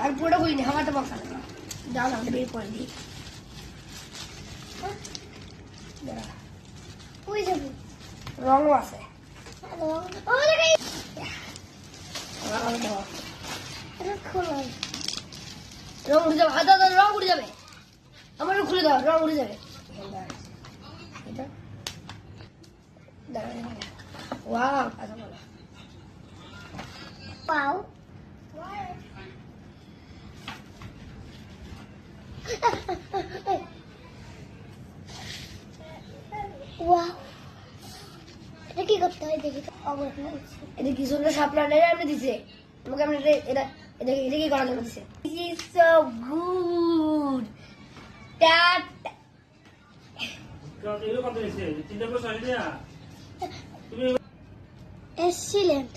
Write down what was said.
আর পুরোটা খুলিনি, হাওয়াতে বক্স আছে। দাও না, বের করে দিই। ওই যাবো রঙও আছে। রং উঠে যাবে, হাতে রং উঠে যাবে। আমারও খুলে দাও, রং উঠে যাবে। ওয়াও, আচ্ছা বলো। পাও ওয়াও, এটা কি করতে হয় দেখি তো। এটা কি সুন্দর সাপলার নেই আপনি দিছে। আমাকে আপনি এটা এটা এটা কি করার জন্য দিছে? This is so good. That excellent.